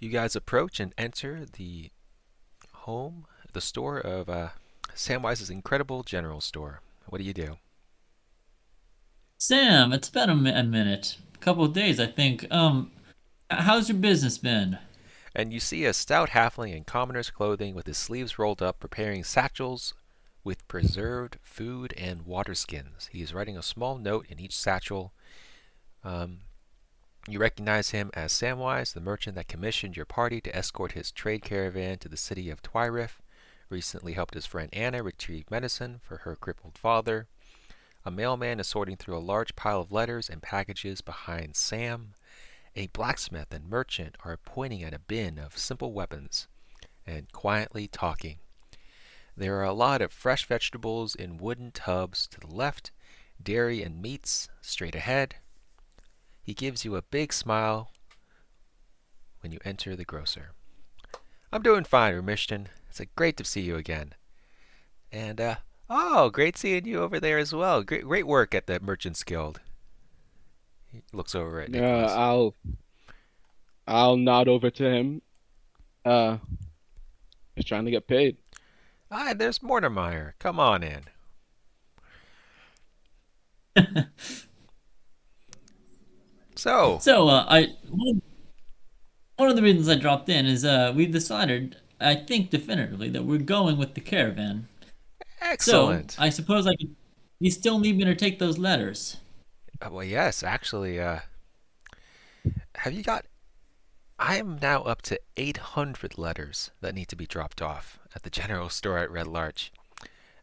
You guys approach and enter the store of Samwise's incredible general store. What do you do? Sam, it's been a minute. A couple of days, I think. How's your business been? And you see a stout halfling in commoner's clothing with his sleeves rolled up, preparing satchels with preserved food and water skins. He is writing a small note in each satchel. Um, you recognize him as Samwise, the merchant that commissioned your party to escort his trade caravan to the city of Twyrif. Recently helped his friend Anna retrieve medicine for her crippled father. A mailman is sorting through a large pile of letters and packages behind Sam. A blacksmith and merchant are pointing at a bin of simple weapons and quietly talking. There are a lot of fresh vegetables in wooden tubs to the left, dairy and meats straight ahead. He gives you a big smile when you enter the grocer. I'm doing fine, Remishton. It's great to see you again. And, oh, great seeing you over there as well. Great work at the Merchants Guild. He looks over at Uh, Nicholas. I'll nod over to him. Uh, just trying to get paid. Ah, there's Mortimer. Come on in. So, So, one of the reasons I dropped in is we've decided, I think definitively, that we're going with the caravan. So, excellent. I suppose you still need me to take those letters. Well, yes, actually, have you got. I am now up to 800 letters that need to be dropped off at the general store at Red Larch.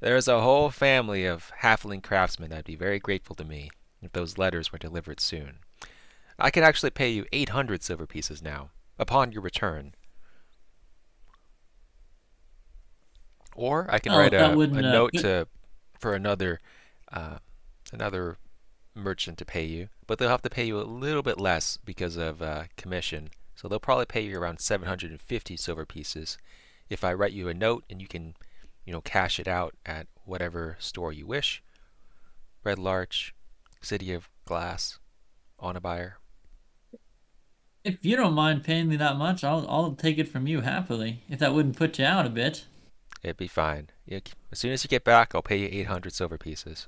There's a whole family of halfling craftsmen that'd be very grateful to me if those letters were delivered soon. I can actually pay you 800 silver pieces now, upon your return. Or I can Oh, write that a wouldn't note put. for uh, another merchant to pay you, but they'll have to pay you a little bit less because of commission. So they'll probably pay you around 750 silver pieces if I write you a note and you can, cash it out at whatever store you wish. Red Larch, City of Glass, Onabuyer. If you don't mind paying me that much, I'll take it from you happily. If that wouldn't put you out a bit. It'd be fine. As soon as you get back, I'll pay you 800 silver pieces,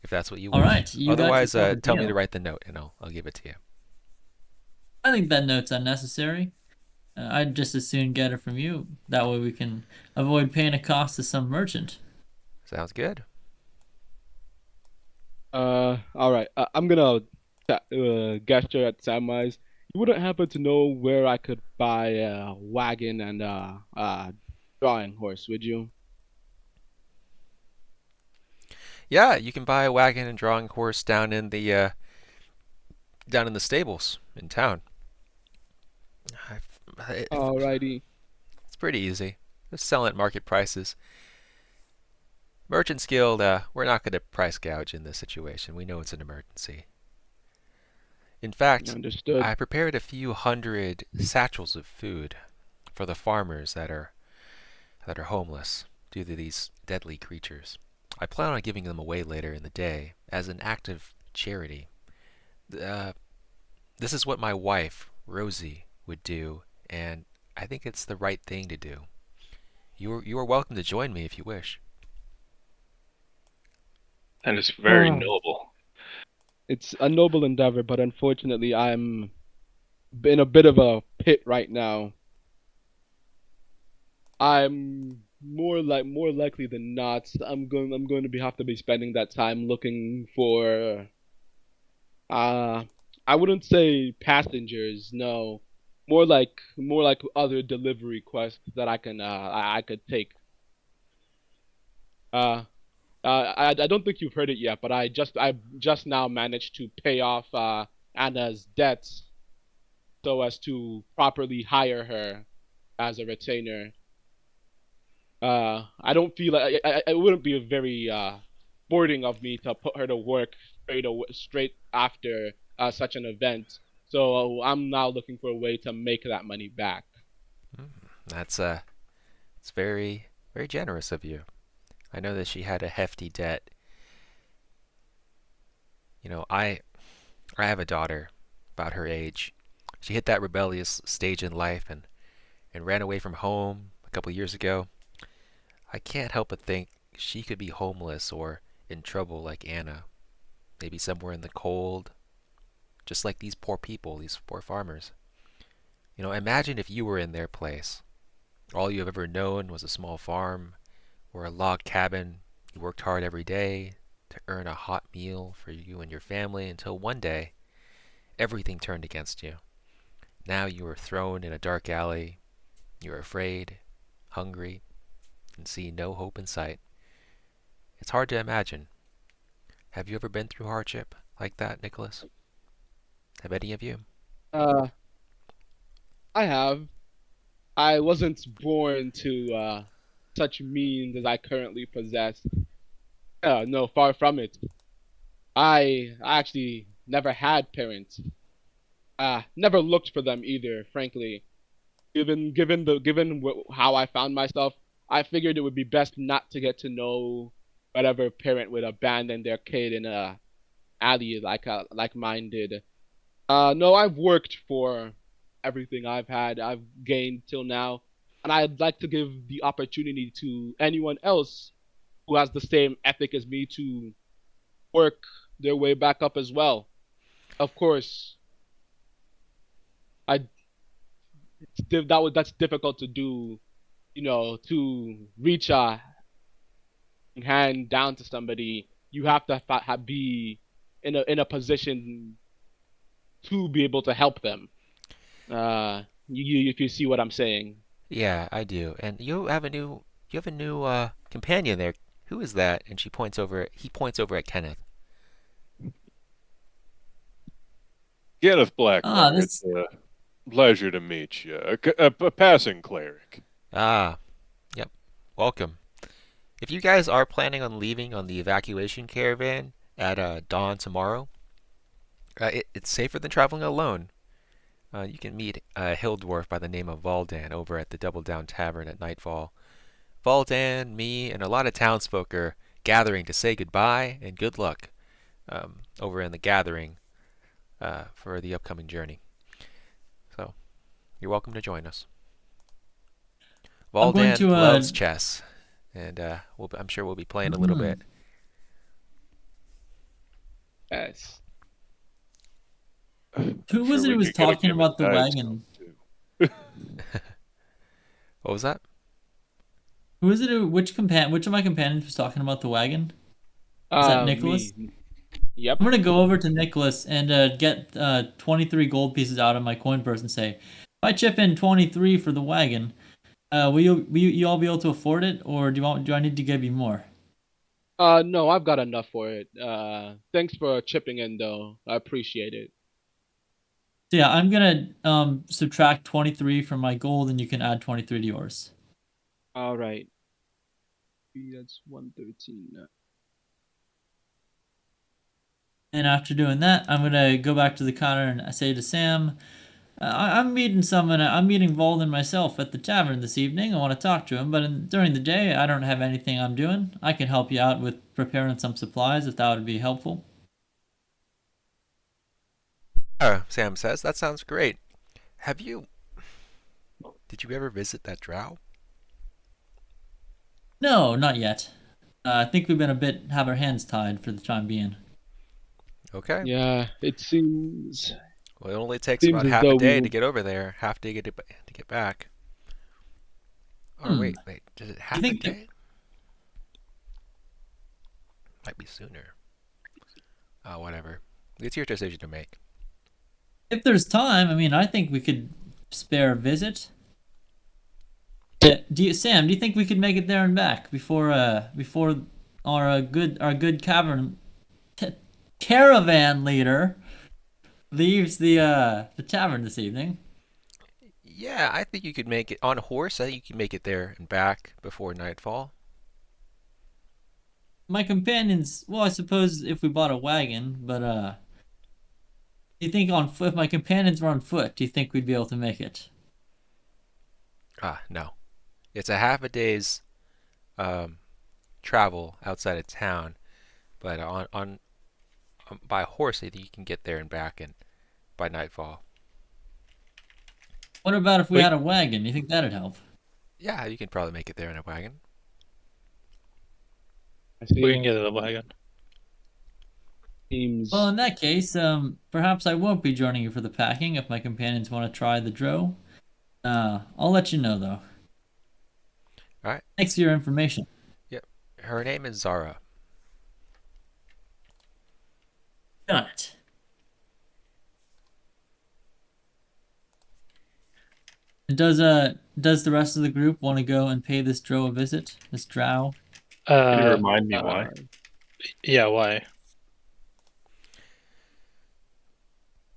if that's what you All wish. right, you got Otherwise, yourself a tell me to deal. write the note and I'll give it to you. I think that note's unnecessary. I'd just as soon get it from you. That way we can avoid paying a cost to some merchant. Sounds good. All right. I'm gonna gesture at Samwise. You wouldn't happen to know where I could buy a wagon and drawing horse, would you? Yeah, you can buy a wagon and drawing horse down in the stables in town. It's Alrighty. pretty easy. Just selling at market prices. Merchants Guild, we're not going to price gouge in this situation. We know it's an emergency. In fact, Understood. I prepared a few hundred satchels of food for the farmers that are homeless due to these deadly creatures. I plan on giving them away later in the day as an act of charity. Uh, this is what my wife, Rosie, would do, and I think it's the right thing to do. You are welcome to join me if you wish. And it's very Ah, noble. it's a noble endeavor, but unfortunately, I'm in a bit of a pit right now. I'm more likely than not. I'm going to be have to be spending that time looking for uh I wouldn't say passengers, no. More like other delivery quests that I could take. Uh I don't think you've heard it yet, but I just now managed to pay off Anna's debts so as to properly hire her as a retainer. I don't feel like it wouldn't be a very sporting of me to put her to work straight after such an event. So I'm now looking for a way to make that money back. Mm, That's it's very generous of you. I know that she had a hefty debt. You know, I have a daughter about her age. She hit that rebellious stage in life and ran away from home a couple years ago. I can't help but think she could be homeless or in trouble like Anna, maybe somewhere in the cold, just like these poor people, these poor farmers. Imagine if you were in their place. All you have ever known was a small farm or a log cabin. You worked hard every day to earn a hot meal for you and your family until one day everything turned against you. Now you are thrown in a dark alley. You're afraid, hungry, and see no hope in sight. It's hard to imagine. Have you ever been through hardship like that, Nicholas? Have any of you? Uh, I have. I wasn't born to such means as I currently possess. No, far from it. I actually never had parents. Never looked for them either, frankly. How I found myself, I figured it would be best not to get to know whatever parent would abandon their kid in a alley like mine did. No, I've worked for everything I've gained till now, and I'd like to give the opportunity to anyone else who has the same ethic as me to work their way back up as well. Of course, I that's difficult to do, to reach a hand down to somebody. You have to be in a position to be able to help them. If you see what I'm saying. Yeah, I do. And you have a new companion there. Who is that? And he points over at Kenneth. Kenneth Ah, Blackmore, it's this. a pleasure to meet you. A passing cleric. Ah, yep. Welcome. If you guys are planning on leaving on the evacuation caravan at dawn tomorrow, it's safer than traveling alone. You can meet a hill dwarf by the name of Valdan over at the Double Down Tavern at nightfall. Valdan, me, and a lot of townsfolk are gathering to say goodbye and good luck over in the gathering for the upcoming journey. So, you're welcome to join us. I'm going Valdan to loves chess, and I'm sure we'll be playing a little bit. Yes. I'm Who sure was it we who was could get a talking game of about the dice wagon? going, too. What was that? Who is it? Which of my companions was talking about the wagon? Was that Nicholas? Me. Yep. I'm gonna go over to Nicholas and get 23 gold pieces out of my coin purse and say, if I chip in 23 for the wagon, will you all be able to afford it, or do I need to give you more? No, I've got enough for it. Thanks for chipping in, though. I appreciate it. So yeah, I'm gonna subtract 23 from my gold, and you can add 23 to yours. All right. That's 113. And after doing that, I'm gonna go back to the counter and I say to Sam, I'm meeting someone. I'm meeting Valden myself at the tavern this evening. I want to talk to him, but during the day, I don't have anything I'm doing. I can help you out with preparing some supplies if that would be helpful. Sam says. That sounds great. Have you? Did you ever visit that drow? No, not yet. I think we've been have our hands tied for the time being. Okay. Yeah, it Well, it only takes seems about as half a though we day to will. get over there. Half day to get back. Oh Hmm. wait. Is it You half a think day? Might be sooner. Oh, whatever. It's your decision to make. if there's time, I mean, I think we could spare a visit. Sam, do you think we could make it there and back before our good ca- caravan leader leaves the tavern this evening? Yeah, I think you could make it on a horse. I think you can make it there and back before nightfall. My companions, well, I suppose if we bought a wagon, but do you think on foot? If my companions were on foot, do you think we'd be able to make it? No. It's a half a day's um, travel outside of town, but by horse, I think you can get there and back and by nightfall. What about if we Wait. had a wagon? You think that'd help? Yeah, you can probably make it there in a wagon. I see. We can get the wagon. Seems Well, in that case, perhaps I won't be joining you for the packing if my companions want to try the dro. I'll let you know though. All right. Thanks for your information. Yep. Her name is Zarra. Got it. And does the rest of the group want to go and pay this dro a visit? This drow? Can you remind me why? Yeah, why?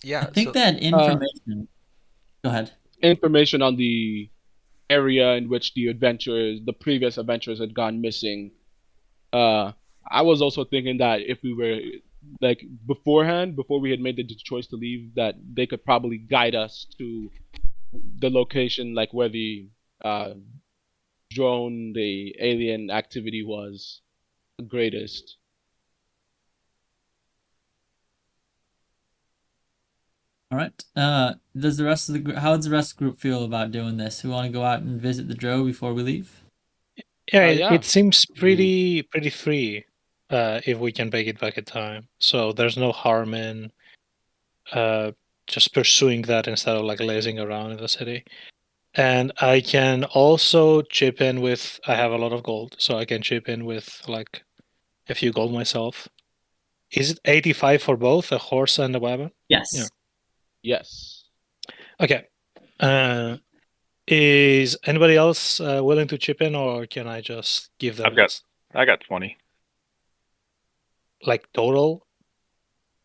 Yeah. I think so, that information. Go ahead. information on the area in which the previous adventurers had gone missing. I was also thinking that if we were like beforehand, before we had made the choice to leave, that they could probably guide us to the location, like where the drone, the alien activity was the greatest. All right. Does the rest of the group? How does the rest of the group feel about doing this? We want to go out and visit the dro before we leave. Yeah, Yeah. it seems pretty free. If we can make it back in time, so there's no harm in just pursuing that instead of like lazing around in the city. And I can also chip in with. I have a lot of gold, so I can chip in with like a few gold myself. Is it 85 for both a horse and a wagon? Yes. Yeah. Yes. Okay. Is anybody else willing to chip in, or can I just give them I got 20 like total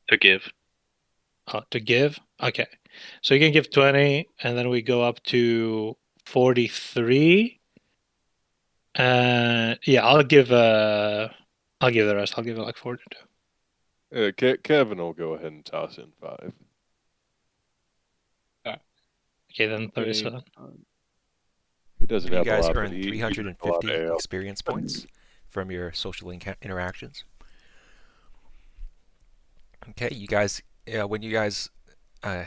to give. to give? Okay. So you can give 20, and then we go up to 43. Yeah, I'll give the rest. I'll give it like 42. Kevin will go ahead and toss in 5. Okay, then 37. He doesn't you have guys a lot, earn but he drinks a lot 350 of ale. experience points from your social interactions. Okay, you guys, when you guys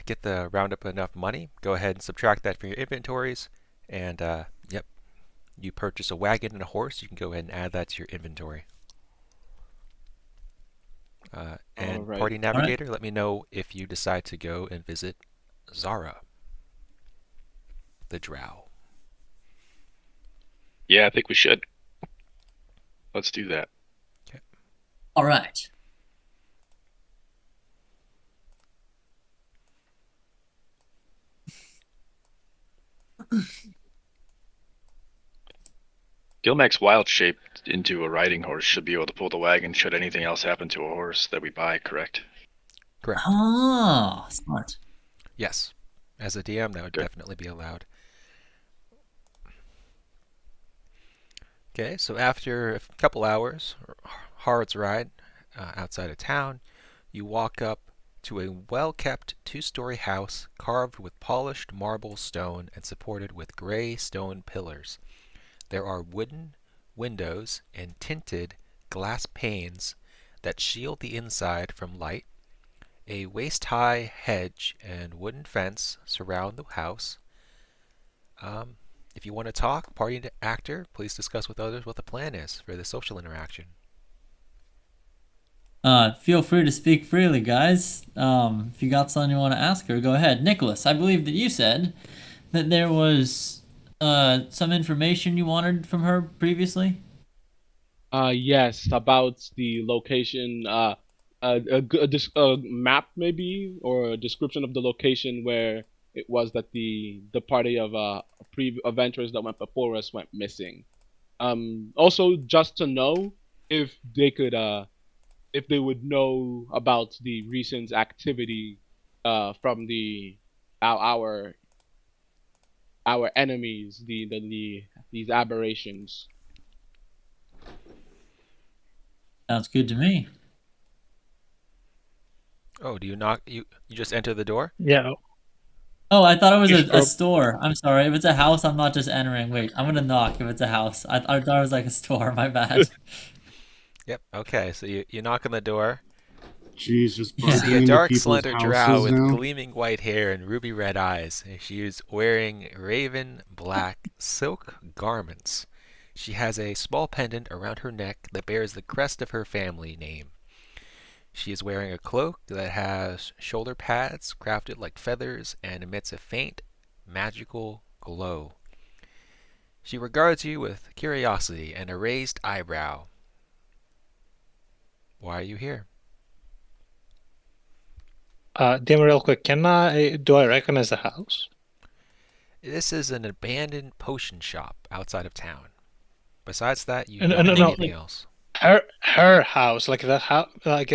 get the round up enough money, go ahead and subtract that from your inventories, and yep, you purchase a wagon and a horse. You can go ahead and add that to your inventory. And Alright. Party Navigator, let me know if you decide to go and visit Zarra, the drow. Yeah, I think we should. Let's do that. All right. Gilmac's wild shaped into a riding horse should be able to pull the wagon should anything else happen to a horse that we buy, correct? Correct. Ah, smart. Yes. As a DM, that would Okay. definitely be allowed. Okay, so after a couple hours, hard's ride outside of town, you walk up to a well-kept two-story house carved with polished marble stone and supported with gray stone pillars. There are wooden windows and tinted glass panes that shield the inside from light. A waist-high hedge and wooden fence surround the house. If you want to talk, party actor, please discuss with others what the plan is for the social interaction. Feel free to speak freely, guys. If you got something you want to ask her, go ahead. Nicholas, I believe that you said that there was some information you wanted from her previously. Yes, about the location. A map maybe, or a description of the location where it was that the party of adventurers that went before us went missing. Also just to know if they could if they would know about the recent activity from our enemies, these aberrations. Sounds good to me. Oh, do you knock? You just enter the door? Yeah. Oh, I thought it was You a scroll- store. I'm sorry. If it's a house, I'm not just entering. Wait, I'm gonna knock if it's a house. I thought it was like a store. My bad. Yep. Okay, so you knock on the door. Jeez, just Yeah. barging See a into dark, people's slender drow houses with now. gleaming white hair and ruby red eyes. She is wearing raven black silk garments. She has a small pendant around her neck that bears the crest of her family name. She is wearing a cloak that has shoulder pads crafted like feathers and emits a faint, magical glow. She regards you with curiosity and a raised eyebrow. Why are you here? DM, real quick, do I recognize the house? This is an abandoned potion shop outside of town. Besides that, you No, don't no, know no. anything else. Her house, like the house, like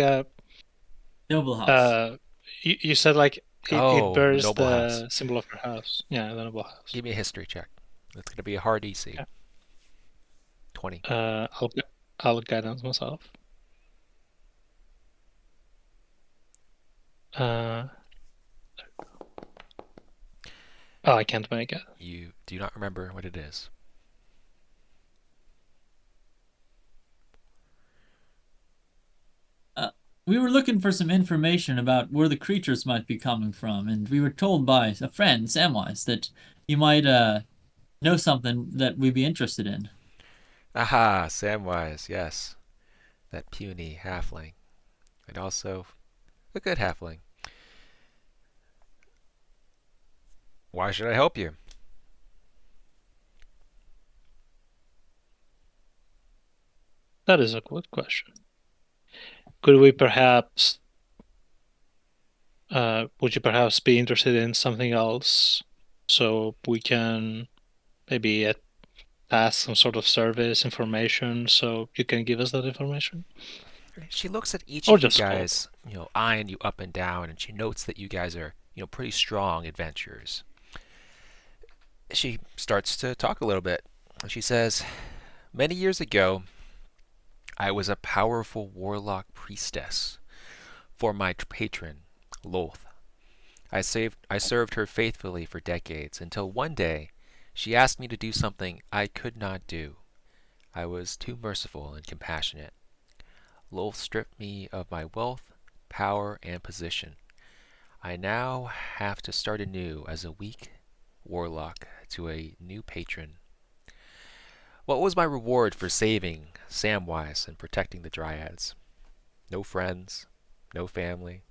Noble house. you said like it Oh, the bears noble house. the symbol of her house. Yeah, the noble house. Give me a history check. It's going to be a hard EC. Yeah. 20. I'll guidance myself. Oh, I can't make it. You do not remember what it is. We were looking for some information about where the creatures might be coming from, and we were told by a friend, Samwise, that you might know something that we'd be interested in. Aha, Samwise, yes. That puny halfling. And also a good halfling. Why should I help you? That is a good question. Could we perhaps, would you perhaps be interested in something else so we can maybe pass some sort of service information so you can give us that information? She looks at each Or of you just guys, eyeing you up and down, and she notes that you guys are, pretty strong adventurers. She starts to talk a little bit. She says, "Many years ago, I was a powerful warlock priestess for my patron, Loth. I served her faithfully for decades until one day she asked me to do something I could not do. I was too merciful and compassionate. Loth stripped me of my wealth, power, and position. I now have to start anew as a weak warlock to a new patron. What was my reward for saving Samwise and protecting the Dryads? No friends, no family.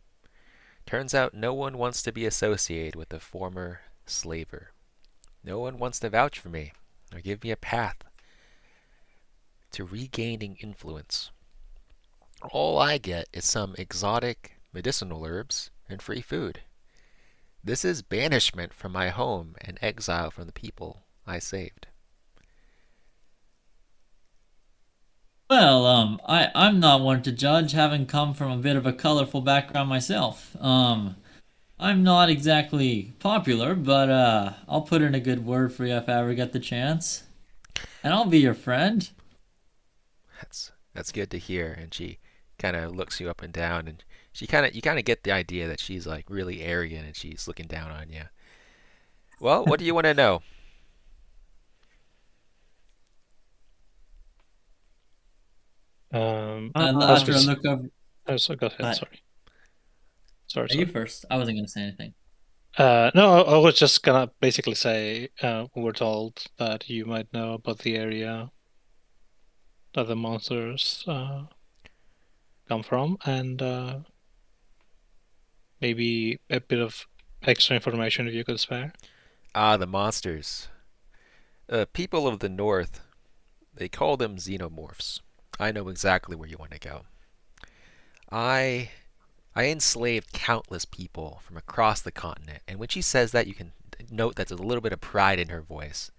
Turns out no one wants to be associated with a former slaver. No one wants to vouch for me or give me a path to regaining influence. All I get is some exotic medicinal herbs and free food. This is banishment from my home and exile from the people I saved." Well, I'm not one to judge, having come from a bit of a colorful background myself. I'm not exactly popular, but I'll put in a good word for you if I ever get the chance. And I'll be your friend. That's good to hear. And she kind of looks you up and down, and you kind of get the idea that she's like really arrogant and she's looking down on you. Well, what do you want to know? After I look over. So go ahead. Sorry. You first. I wasn't gonna say anything. No, I was just gonna basically say we're told that you might know about the area that the monsters come from, and maybe a bit of extra information if you could spare. Ah, the monsters. People of the north, they call them xenomorphs. I know exactly where you want to go. I enslaved countless people from across the continent, and when she says that, you can note that there's a little bit of pride in her voice.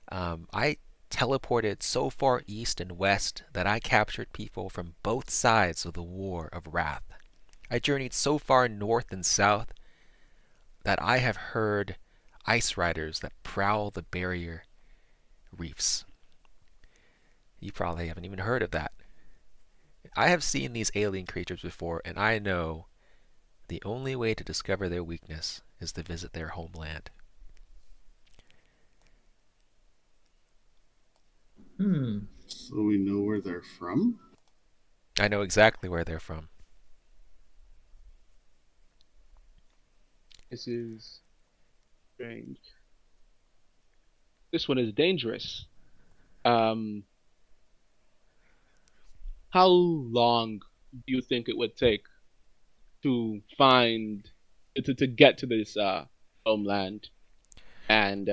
I teleported so far east and west that I captured people from both sides of the War of Wrath. I journeyed so far north and south that I have heard ice riders that prowl the barrier reefs. You probably haven't even heard of that. I have seen these alien creatures before, and I know the only way to discover their weakness is to visit their homeland. So we know where they're from? I know exactly where they're from. This is strange. This one is dangerous. Um, how long do you think it would take to find to get to this homeland? And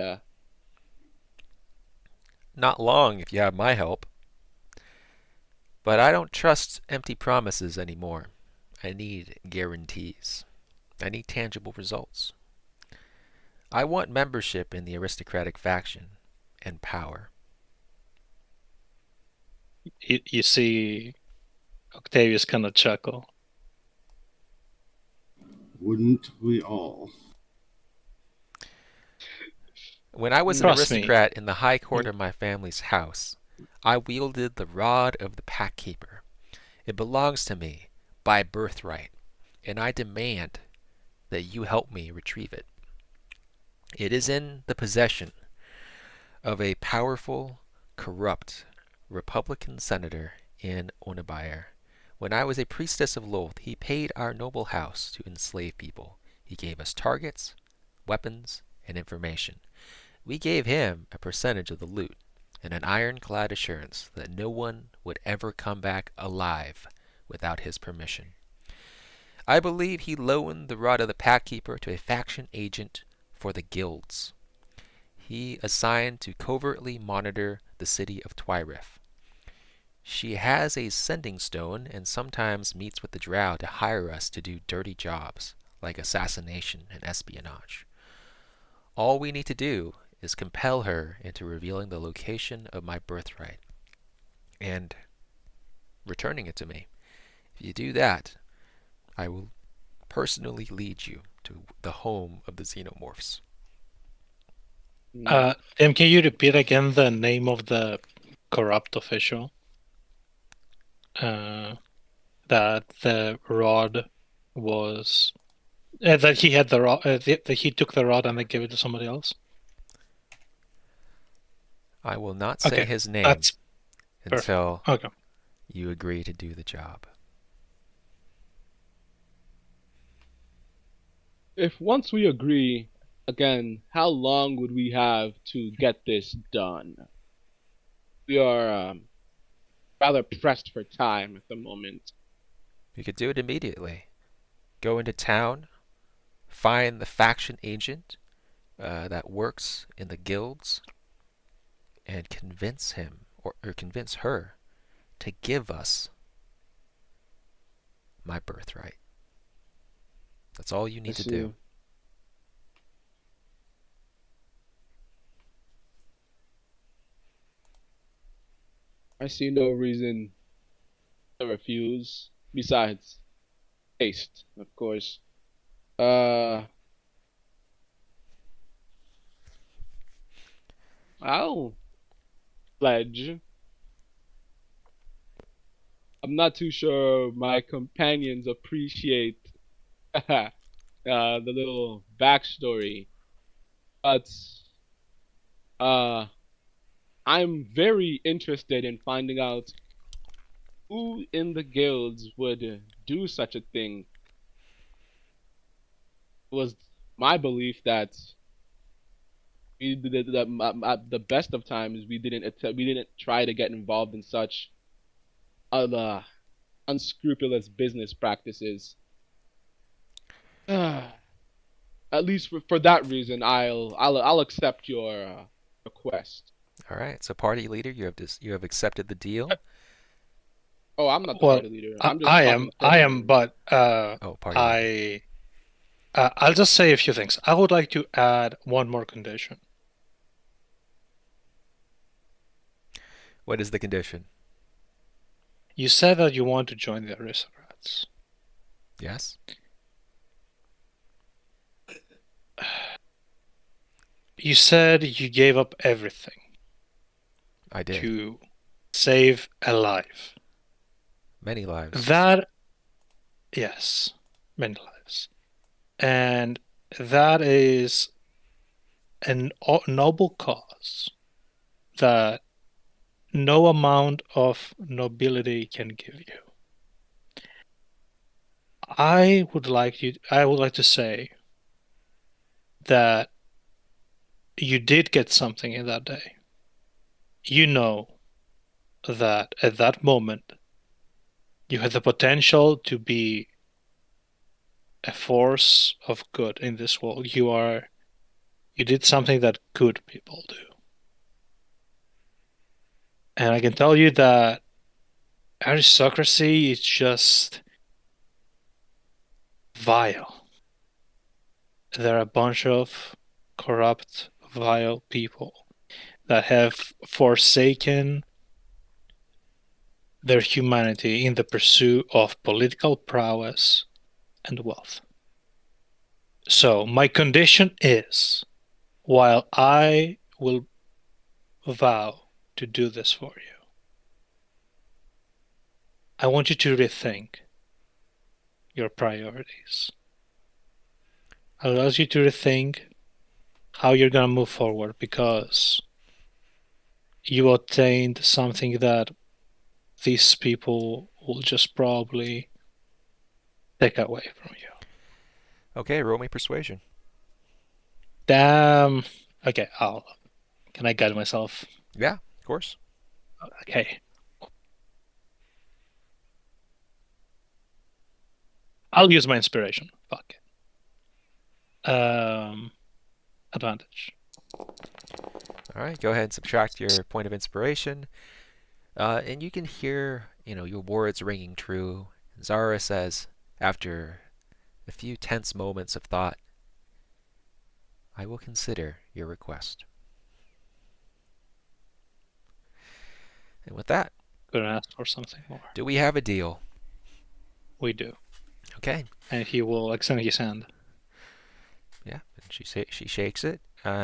Not long if you have my help. But I don't trust empty promises anymore. I need guarantees. I need tangible results. I want membership in the aristocratic faction and power. You see Octavius kind of chuckle. Wouldn't we all? When I was an Trust me. aristocrat in the high court of my family's house, I wielded the rod of the pack keeper. It belongs to me by birthright, and I demand that you help me retrieve it. It is in the possession of a powerful, corrupt Republican senator in Onabayer. When I was a priestess of Lolth, he paid our noble house to enslave people. He gave us targets, weapons, and information. We gave him a percentage of the loot and an ironclad assurance that no one would ever come back alive without his permission. I believe he loaned the rod of the pack keeper to a faction agent for the guilds. He assigned to covertly monitor the city of Twyrif. She has a sending stone and sometimes meets with the drow to hire us to do dirty jobs like assassination and espionage. All we need to do is compel her into revealing the location of my birthright and returning it to me. If you do that, I will personally lead you to the home of the xenomorphs. Tim, can you repeat again the name of the corrupt official? That the rod was that he had the rod. That he took the rod and then gave it to somebody else. I will not say Okay, his name that's until okay. you agree to do the job. if once we agree, again, how long would we have to get this done? We are rather pressed for time at the moment. You could do it immediately. Go into town, find the faction agent that works in the guilds, and convince him or convince her to give us my birthright. That's all you need to do. I see no reason to refuse. Besides, haste, of course. I'll pledge. I'm not too sure my companions appreciate the little backstory, but I'm very interested in finding out who in the guilds would do such a thing. It was my belief that we did at the best of times we didn't try to get involved in such unscrupulous business practices. At least for that reason, I'll accept your request. All right. So, party leader, you have accepted the deal. Oh, I'm not the Well, party leader. I'm just I talking am, to- but Oh, party leader. I'll just say a few things. I would like to add one more condition. What is the condition? You said that you want to join the aristocrats. Yes. You said you gave up everything I did. to save a life. Many lives. Yes, many lives. And that is a noble cause that no amount of nobility can give you. I would like to say that you did get something in that day, you know that at that moment you had the potential to be a force of good in this world. You did something that good people do. And I can tell you that aristocracy is just vile. They're a bunch of corrupt, vile people that have forsaken their humanity in the pursuit of political prowess and wealth. So, my condition is, while I will vow to do this for you, I want you to rethink your priorities. I will ask you to rethink how you're going to move forward, because you obtained something that these people will just probably take away from you. Okay, roll me persuasion. Damn. Okay, can I guide myself? Yeah, of course. Okay. I'll use my inspiration. Fuck it. Advantage. All right, go ahead and subtract your point of inspiration. And you can hear, your words ringing true. Zarra says, after a few tense moments of thought, I will consider your request. And with that, Gonna ask for something more. do we have a deal? We do. Okay. And he will extend his hand. Yeah, and she shakes it.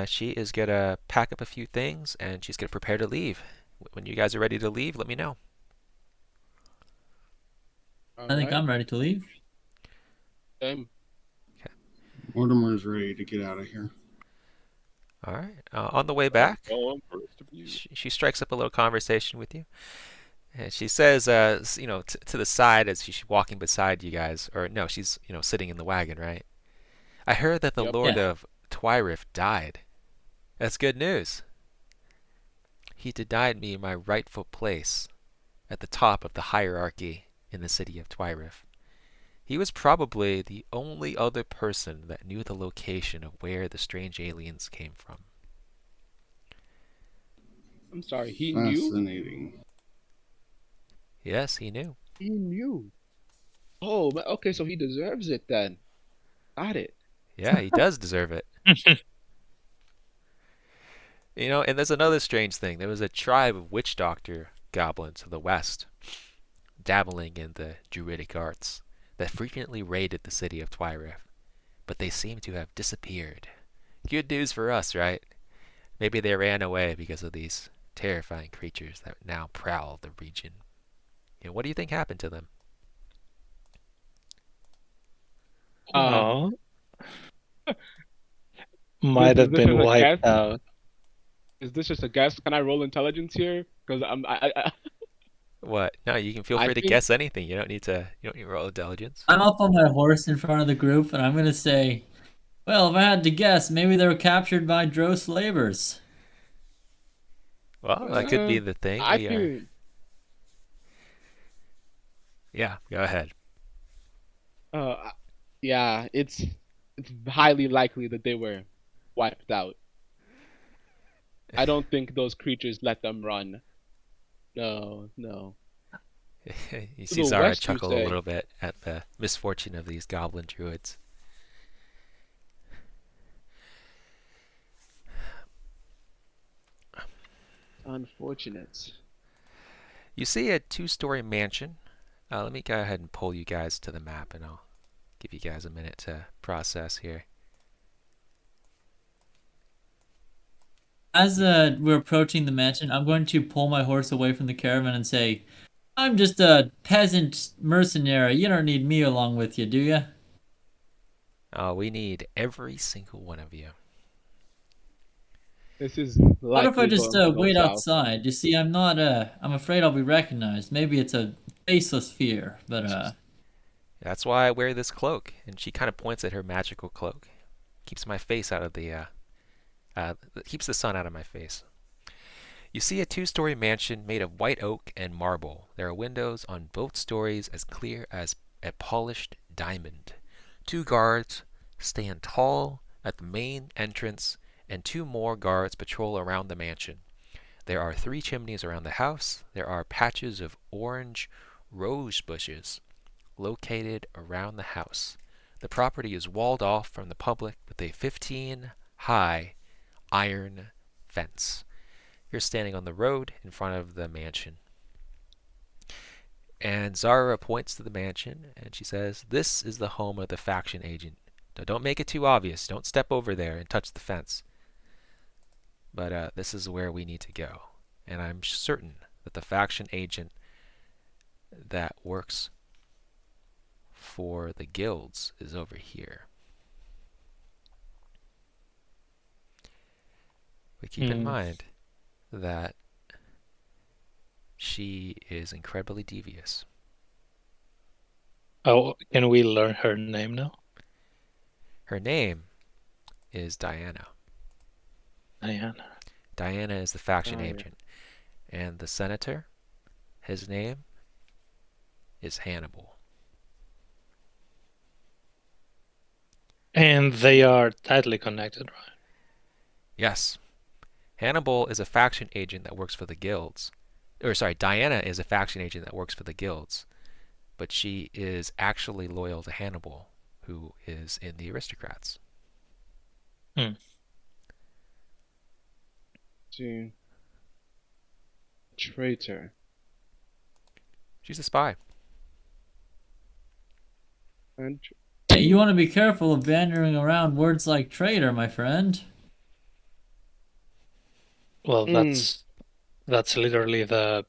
She is gonna pack up a few things and she's gonna prepare to leave. When you guys are ready to leave, let me know. I think I'm ready to leave. Same. Mortimer's ready to get out of here. All right. On the way back, Going first of you. she strikes up a little conversation with you. And she says, to the side as she's walking beside you guys, or no, she's, sitting in the wagon, right? I heard that the Yep. Lord Yeah. of Twyrif died. That's good news. He denied me my rightful place at the top of the hierarchy in the city of Twyrif. He was probably the only other person that knew the location of where the strange aliens came from. I'm sorry, he knew? Fascinating. Yes, he knew. He knew. Oh, okay, so he deserves it then. Got it. Yeah, he does deserve it. And there's another strange thing. There was a tribe of witch doctor goblins to the west, dabbling in the druidic arts, that frequently raided the city of Twyrif, but they seem to have disappeared. Good news for us, right? Maybe they ran away because of these terrifying creatures that now prowl the region. What do you think happened to them? Oh. Might have this been is a wiped guess? out. Is this just a guess? Can I roll intelligence here? Because What? No, you can feel I free to think- guess anything. You don't need to roll intelligence. I'm up on my horse in front of the group, and I'm gonna say, well, if I had to guess, maybe they were captured by Drow slavers. Well, that could be the thing. I We are. think Yeah, go ahead. yeah, it's highly likely that they were wiped out. I don't think those creatures let them run. No. You To see the Zarra west, you chuckle a say? little bit at the misfortune of these goblin druids. Unfortunate. You see a two-story mansion. Let me go ahead and pull you guys to the map, and I'll give you guys a minute to process here. As we're approaching the mansion, I'm going to pull my horse away from the caravan and say, I'm just a peasant mercenary. You don't need me along with you, do you? We need every single one of you. This is What if I likely just going to go wait south. outside? You see, I'm afraid I'll be recognized. Maybe it's a faceless fear, but That's why I wear this cloak. And she kind of points at her magical cloak. Keeps my face out of the keeps the sun out of my face. You see a two-story mansion made of white oak and marble. There are windows on both stories as clear as a polished diamond. 2 guards stand tall at the main entrance, and 2 more guards patrol around the mansion. There are 3 chimneys around the house. There are patches of orange rose bushes located around the house. The property is walled off from the public with a 15-high iron fence. You're standing on the road in front of the mansion. And Zarra points to the mansion and she says, "This is the home of the faction agent. Now, don't make it too obvious. Don't step over there and touch the fence. But this is where we need to go. And I'm certain that the faction agent that works for the guilds is over here." But keep in mind that she is incredibly devious. Oh, can we learn her name now? Her name is Diana. Diana. Diana is the faction Yeah. agent. And the senator, his name is Hannibal. And they are tightly connected, right? Yes. Hannibal is a faction agent that works for the guilds. Diana is a faction agent that works for the guilds. But she is actually loyal to Hannibal, who is in the aristocrats. Traitor. She's a spy. And Hey, you want to be careful of bandering around words like traitor, my friend. Well, that's literally the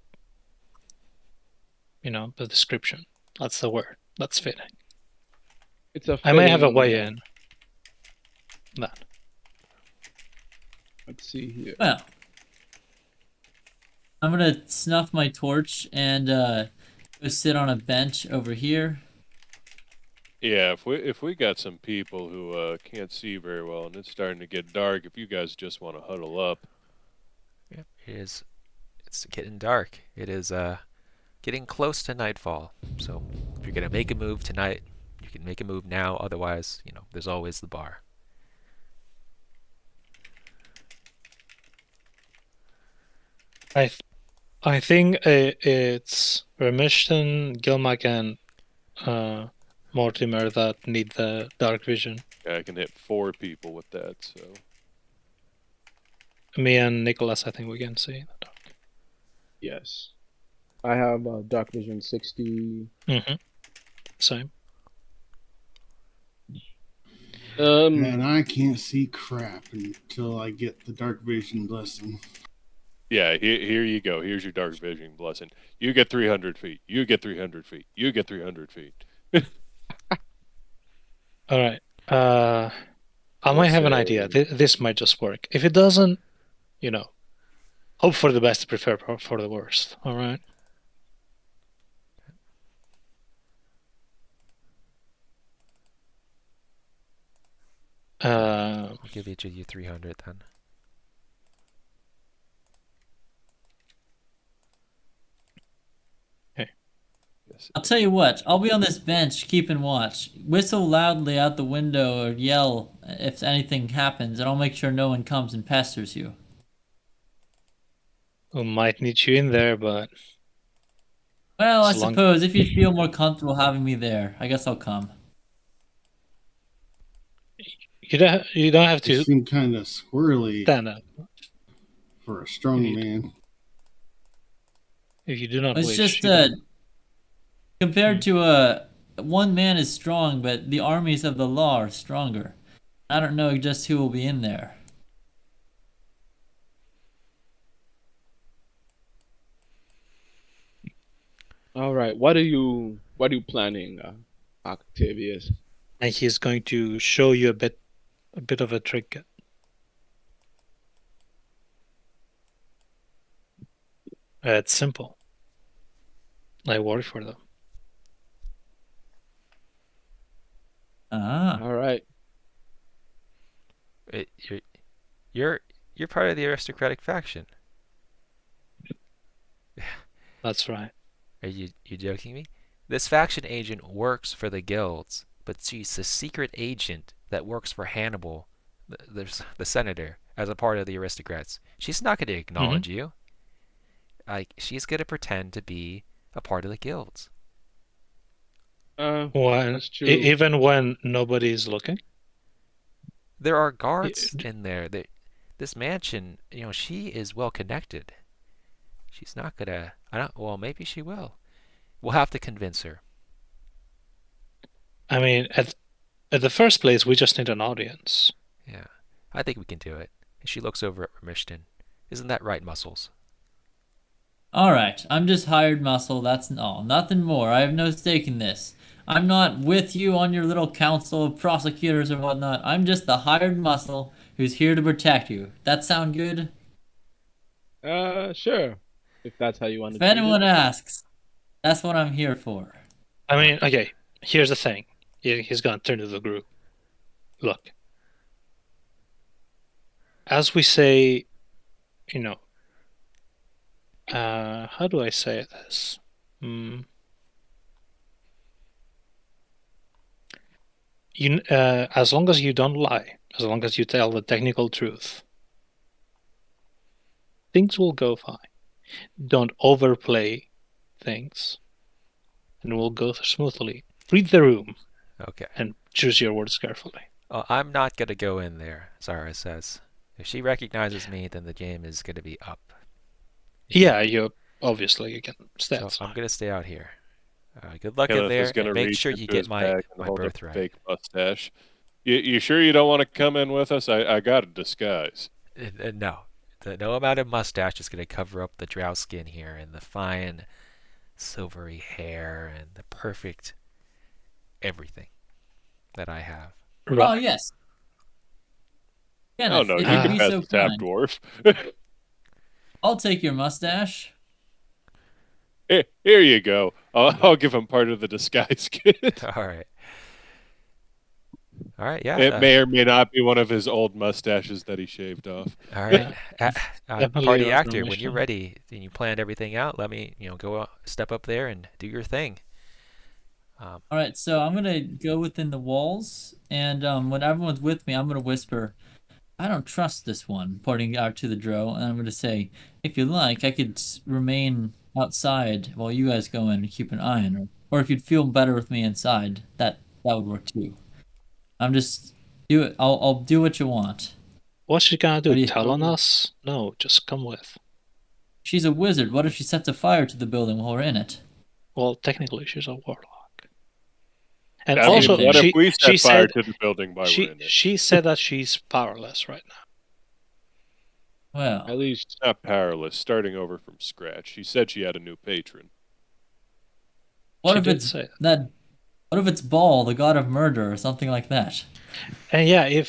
description. That's the word. That's fitting. it's a I may have a fitting, way in. That. Let's see here. Well, I'm gonna snuff my torch and go sit on a bench over here. Yeah, if we got some people who can't see very well and it's starting to get dark, if you guys just want to huddle up. Yeah, it's getting dark. It is getting close to nightfall. So if you're gonna make a move tonight, you can make a move now. Otherwise, there's always the bar. I think it's Remishton, Gilmac, and Mortimer that need the dark vision. I can hit 4 people with that, so. Me and Nicholas, I think we can see the dark. Yes. I have dark vision 60. Same. And I can't see crap until I get the dark vision blessing. Yeah, here you go. Here's your dark vision blessing. You get 300 feet. You get 300 feet. You get 300 feet. All right. I might have an idea. This might just work. If it doesn't, hope for the best, prepare for the worst. All right. I'll give each of you 300 then. Yes. I'll tell you what, I'll be on this bench keeping watch. Whistle loudly out the window or yell if anything happens, and I'll make sure no one comes and pesters you. We might need you in there, but Well, I As long- suppose if you feel more comfortable having me there, I guess I'll come. you don't have You to seem kind of squirrely stand up for a strong You- man. if you do not It's wish. just you don't- compared to one man is strong, but the armies of the law are stronger. I don't know just who will be in there. All right. What are you planning, Octavius? and he's going to show you a bit of a trick. It's simple. I worry for them. Ah, All right. It, you're you're part of the aristocratic faction. That's right. Are you joking me? This faction agent works for the guilds, but she's a secret agent that works for Hannibal, the senator, as a part of the aristocrats. She's not going to acknowledge you. Like, she's going to pretend to be a part of the guilds. That's true. Even when nobody's looking? There are guards in there. This mansion, she is well connected. She's not going to... Well, maybe she will. We'll have to convince her. I mean, at the first place, we just need an audience. Yeah, I think we can do it. And she looks over at Remishton. Isn't that right, Muscles? All right, I'm just hired muscle. That's all. Nothing more. I have no stake in this. I'm not with you on your little council of prosecutors or whatnot. I'm just the hired muscle who's here to protect you. That sound good? Sure. If that's how you want to If treat anyone it. asks, that's what I'm here for. I mean, okay, here's the thing. He's gonna turn to the group. Look. As we say, how do I say this? As long as you don't lie, as long as you tell the technical truth, things will go fine. Don't overplay things, and we'll go smoothly. Read the room. Okay. And choose your words carefully. I'm not going to go in there, Zarra says. If she recognizes me, then the game is going to be up. Yeah, you obviously can stay outside. So I'm going to stay out here. Good luck in there, and make sure you get my birthright. Fake mustache. You sure you don't want to come in with us? I got a disguise. No. No amount of mustache is going to cover up the drow skin here and the fine silvery hair and the perfect everything that I have. Right. Oh, yes. Kenneth, no, if you you'd can be pass so the tap kind. dwarf. I'll take your mustache. Here you go. I'll give him part of the disguise kit. All right, yeah. It may or may not be one of his old mustaches that he shaved off. All right. Party actor, when mission. you're ready and you planned everything out, let me, go step up there and do your thing. All right, so I'm gonna go within the walls, and when everyone's with me, I'm gonna whisper, "I don't trust this one," pointing out to the drow, and I'm gonna say, "If you like, I could remain outside while you guys go in and keep an eye on her, or if you'd feel better with me inside, that would work too. I'm just do it. I'll do what you want." What's she gonna do? you- Tell on us? No, just come with. She's a wizard. What if she sets a fire to the building while we're in it? Well, technically, she's a warlock. And I mean, also, what if we set fire said to the building while we're in it? she said that she's powerless right now. Well, At least Not powerless, starting over from scratch. She said she had a new patron. what She if did it's say that? What if it's Baal, the god of murder, or something like that? And yeah,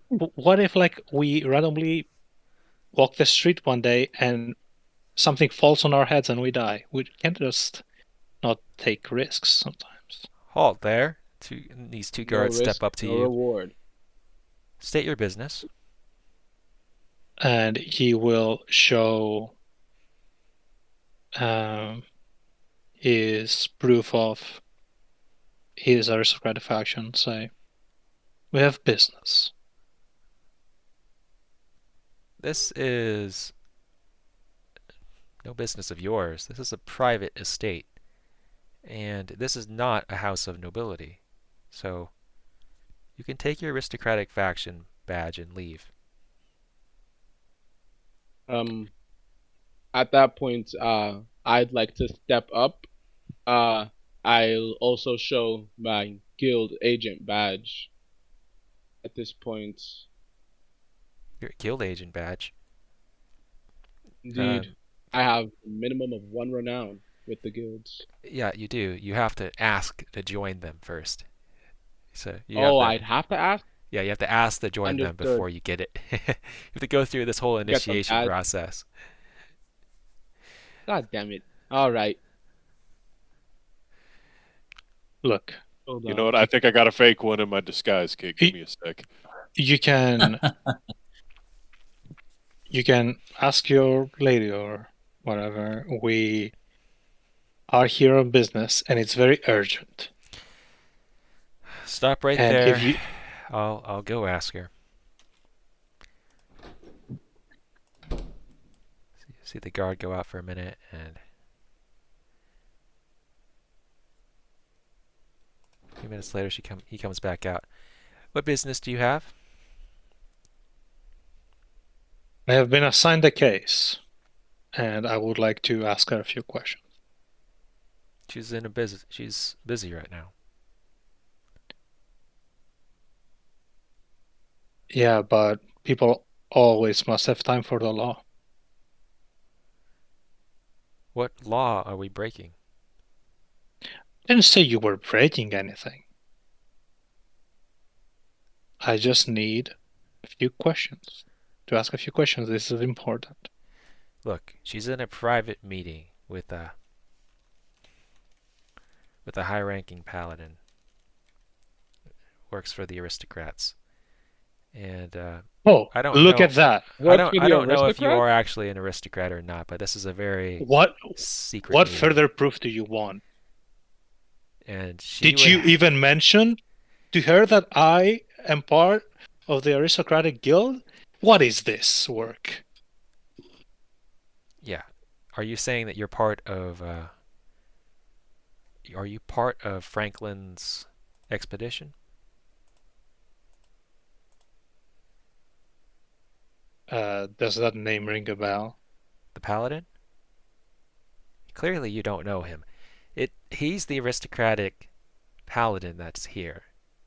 what if like we randomly walk the street one day and something falls on our heads and we die? We can't just not take risks sometimes. Halt there. These two guards no risk, step up to no you. reward. State your business. And he will show his proof of his aristocratic faction. Say, we have business. This is no business of yours. This is a private estate. And this is not a house of nobility. So you can take your aristocratic faction badge and leave. At that point, I'd like to step up. I'll also show my guild agent badge. At this point, Your guild agent badge. indeed, I have a minimum of 1 renown with the guilds. Yeah, you do. You have to ask to join them first. So I'd have to ask? Yeah, you have to ask to join them Understood. before you get it. You have to go through this whole initiation badge. process. God damn it. Alright. Look, Hold You on. know what? I think I got a fake one in my disguise kit. Give me a sec. you can ask your lady or whatever. We are here on business, and it's very urgent. Stop right And there. if you I'll go ask her. See the guard go out for a minute, and a few minutes later he comes back out. What business do you have? I have been assigned a case, and I would like to ask her a few questions. She's busy right now. Yeah, but people always must have time for the law. What law are we breaking? I didn't say you were breaking anything. I just need a few questions. To ask a few questions, this is important. Look, she's in a private meeting with a high-ranking paladin. Works for the aristocrats. And I don't look know. at that. I don't know if you are actually an aristocrat or not, but this is a very secret What meeting. further proof do you want? And Did you even mention to her that I am part of the aristocratic guild? What is this work? Yeah. Are you saying that you're part of are you part of Franklin's expedition? Does that name ring a bell? The paladin? Clearly you don't know him. He's the aristocratic paladin that's here,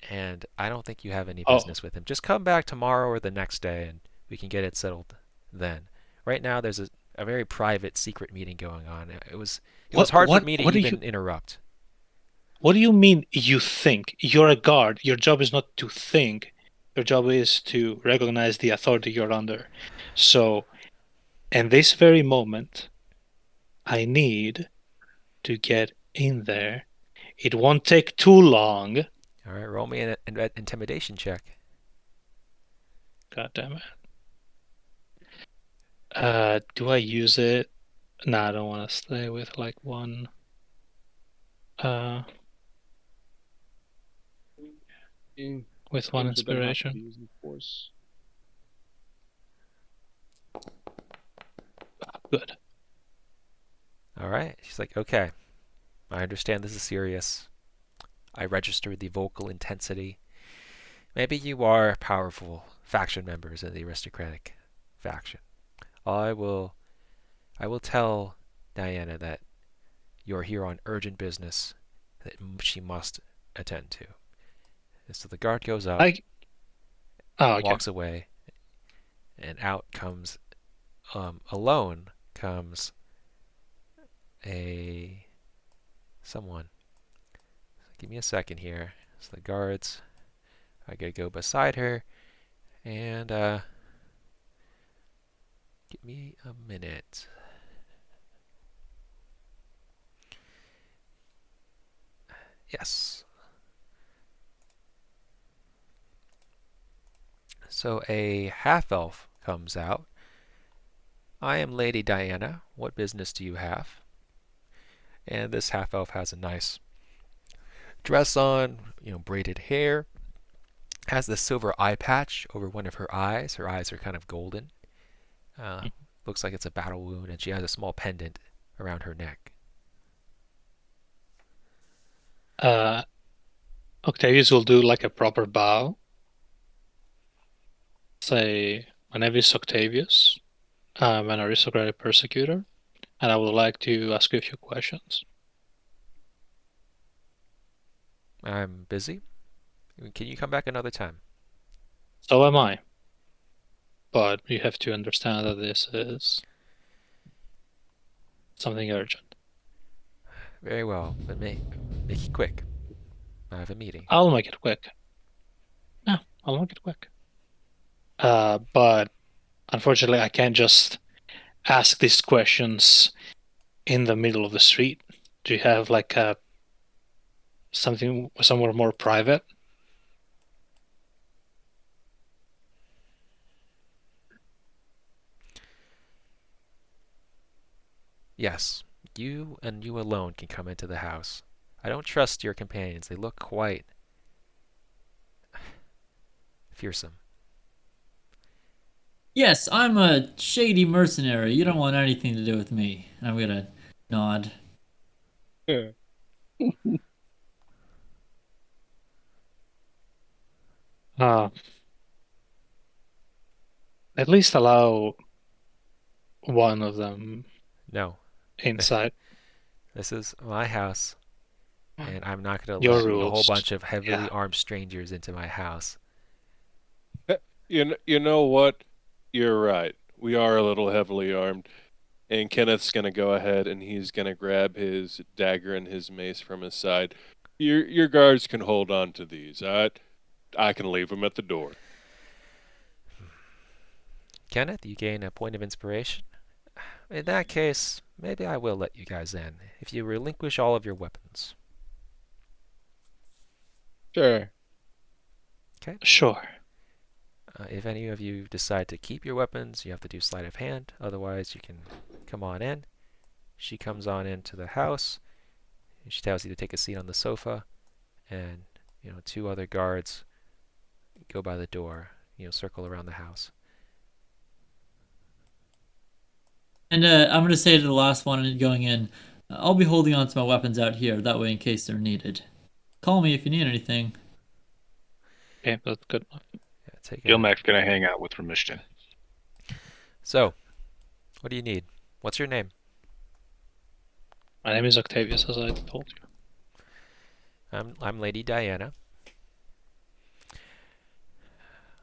and I don't think you have any business with him. Just come back tomorrow or the next day and we can get it settled then. Right now there's a very private secret meeting going on. It was hard for me to even interrupt. What do you mean you think? You're a guard. Your job is not to think. Your job is to recognize the authority you're under. So, in this very moment, I need to get in there. It won't take too long. All right, roll me an intimidation check. God damn it. Do I use it? Nah, I don't want to stay with like one. With one inspiration. Good. All right. She's like, okay, I understand this is serious. I registered the vocal intensity. Maybe you are powerful faction members in the aristocratic faction. I will tell Diana that you're here on urgent business that she must attend to. And so the guard goes up, walks away, and out comes, alone comes someone. Give me a second here. So the guards, I gotta go beside her, and give me a minute. Yes. So a half-elf comes out. I am Lady Diana. What business do you have? And this half-elf has a nice dress on, braided hair. Has this silver eye patch over one of her eyes. Her eyes are kind of golden. Looks like it's a battle wound, and she has a small pendant around her neck. Octavius will do like a proper bow. Say, my name is Octavius. I'm an aristocratic persecutor, and I would like to ask you a few questions. I'm busy. Can you come back another time? So am I. But you have to understand that this is something urgent. Very well, but make it quick. I have a meeting. I'll make it quick. No, I'll make it quick. But unfortunately, I can't just ask these questions in the middle of the street. Do you have like somewhere more private? Yes, you and you alone can come into the house. I don't trust your companions. They look quite fearsome. Yes, I'm a shady mercenary. You don't want anything to do with me. And I'm gonna nod. Uh, at least allow one of them No, inside. this is my house, and I'm not going to Your let a whole rules. bunch of heavily Yeah. armed strangers into my house. You know what? You're right. We are a little heavily armed. And Kenneth's gonna go ahead and he's gonna grab his dagger and his mace from his side. Your guards can hold on to these. I can leave them at the door. Kenneth, you gain a point of inspiration. In that case, maybe I will let you guys in, if you relinquish all of your weapons. Sure. Sure. If any of you decide to keep your weapons, you have to do sleight of hand. Otherwise, you can come on in. She comes on into the house. She tells you to take a seat on the sofa, and two other guards go by the door. Circle around the house. And I'm gonna say to the last one going in, I'll be holding on to my weapons out here. That way, in case they're needed. Call me if you need anything. Okay, that's good. Yeah, take Gilmac's gonna hang out with Ramishton. So, what do you need? What's your name? My name is Octavius, as I told you. I'm Lady Diana.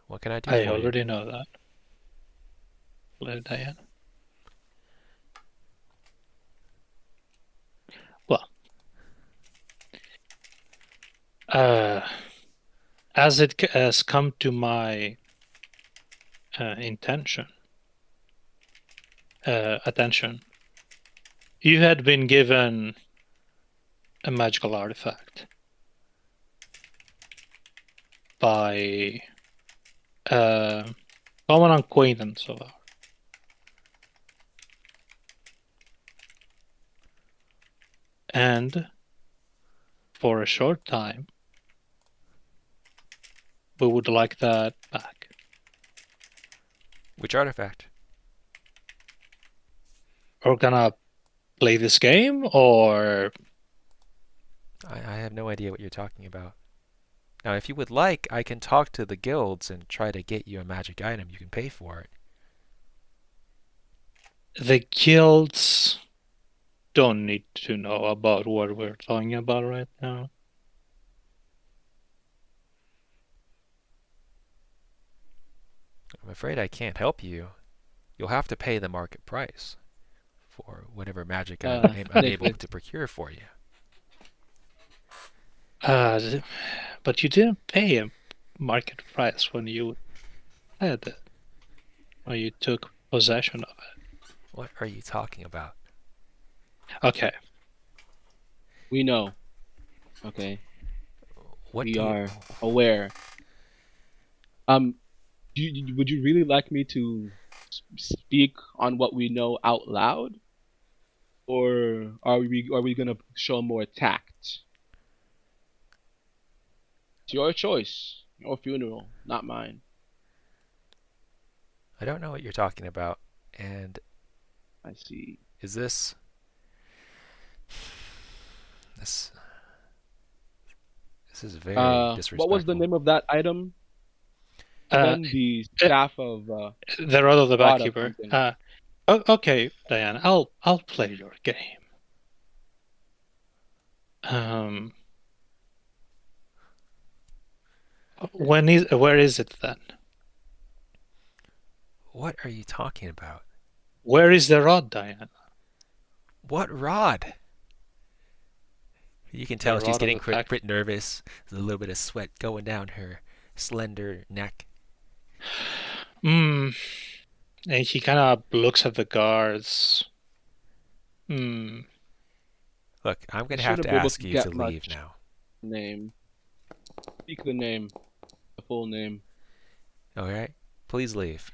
What can I do I for already know that. Lady Diana. Well, as it has come to my attention, you had been given a magical artifact by a common acquaintance of ours. And for a short time, we would like that back. Which artifact? We're gonna play this game, or I have no idea what you're talking about. Now, if you would like, I can talk to the guilds and try to get you a magic item. You can pay for it. the guilds don't need to know about what we're talking about right now. I'm afraid I can't help you. You'll have to pay the market price for whatever magic I'm able to procure for you. But you didn't pay a market price when you had it, or you took possession of it. What are you talking about? Okay. We know. Okay. What We do you... are aware. Would you really like me to speak on what we know out loud, or are we gonna show more tact? It's your choice, your funeral, not mine. I don't know what you're talking about. And I see. is this is very disrespectful. What was the name of that item? Again, the staff of the rod of the God of backkeeper. something. Okay, Diane, I'll play your game. Where is it then? What are you talking about? Where is the rod, Diane? What rod? You can tell she's getting a bit nervous. There's a little bit of sweat going down her slender neck. And he kind of looks at the guards. Look, I'm going to have to ask you to leave now. Name. Speak the name. The full name. Alright? Please leave.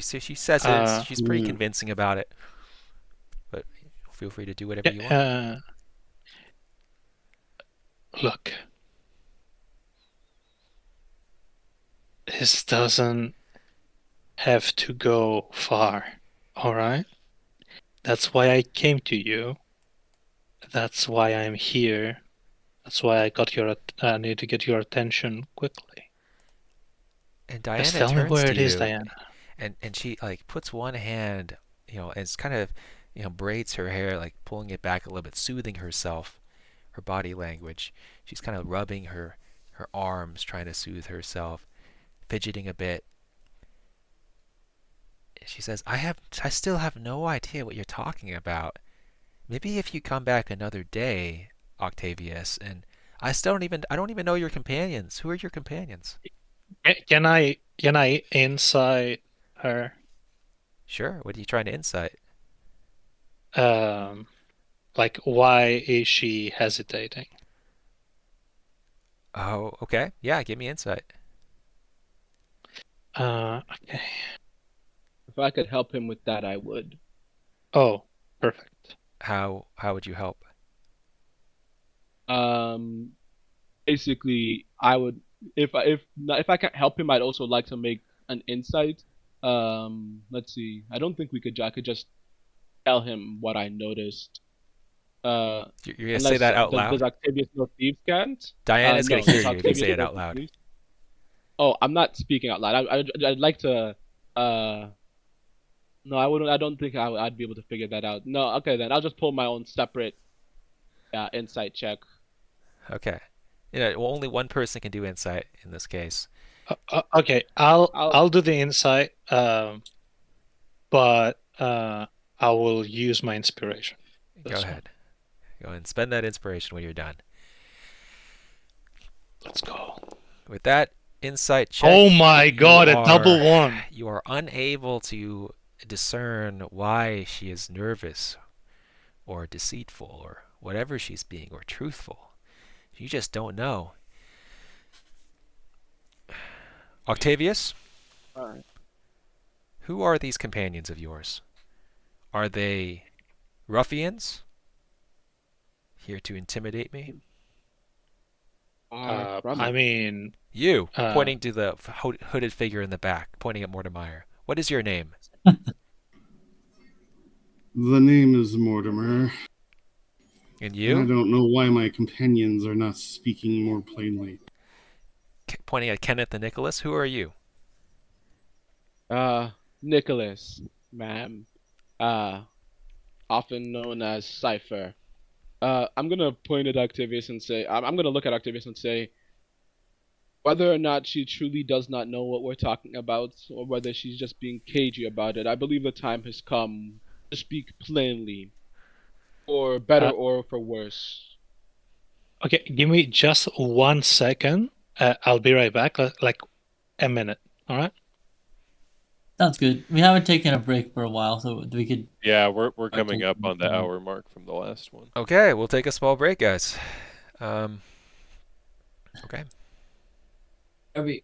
She says it. She's pretty convincing about it. But feel free to do whatever you want. Look, this doesn't have to go far, all right? That's why I came to you. That's why I'm here. That's why I need to get your attention quickly. And Diana Just tell me turns where to it is, you, Diana. and she like puts one hand, and it's kind of, braids her hair, like pulling it back a little bit, soothing herself, her body language. She's kind of rubbing her arms, trying to soothe herself, fidgeting a bit. She says, I still have no idea what you're talking about. Maybe if you come back another day, Octavius, and I don't even know your companions. Who are your companions? Can I insight her? Sure. What are you trying to insight? Like, why is she hesitating? Oh, okay. Yeah, give me insight. Okay. If I could help him with that, I would. Oh, perfect. How would you help? Basically, I would if I can't help him, I'd also like to make an insight. Let's see. I don't think I could just tell him what I noticed. You're gonna say that out loud? Does Octavius know thieves can't? Diana's No. gonna hear Does you if you Octavius say it know out loud. thieves? Oh, I'm not speaking out loud. I'd like to. No, I wouldn't. I don't think I'd be able to figure that out. No. Okay, then I'll just pull my own separate insight check. Okay. Well, only one person can do insight in this case. Okay, I'll do the insight, but I will use my inspiration. Go ahead. Go and spend that inspiration when you're done. Let's go. With that insight check. Oh my god, a double one. You are unable to discern why she is nervous or deceitful or whatever she's being, or truthful. You just don't know. Octavius? Alright. Who are these companions of yours? Are they ruffians? Here to intimidate me? I mean... You, pointing to the hooded figure in the back, pointing at Mortimer. What is your name? The name is Mortimer. And you? I don't know why my companions are not speaking more plainly. Pointing at Kenneth and Nicholas. Who are you? Nicholas, ma'am. Often known as Cypher. I'm gonna point at Octavius and say, I'm gonna look at Octavius and say, whether or not she truly does not know what we're talking about, or whether she's just being cagey about it, I believe the time has come to speak plainly, for better or for worse. Okay, give me just 1 second. I'll be right back, like a minute, all right? Sounds good. We haven't taken a break for a while, so we could... Yeah, we're coming up on the hour mark from the last one. Okay, we'll take a small break, guys. Okay. Alrighty.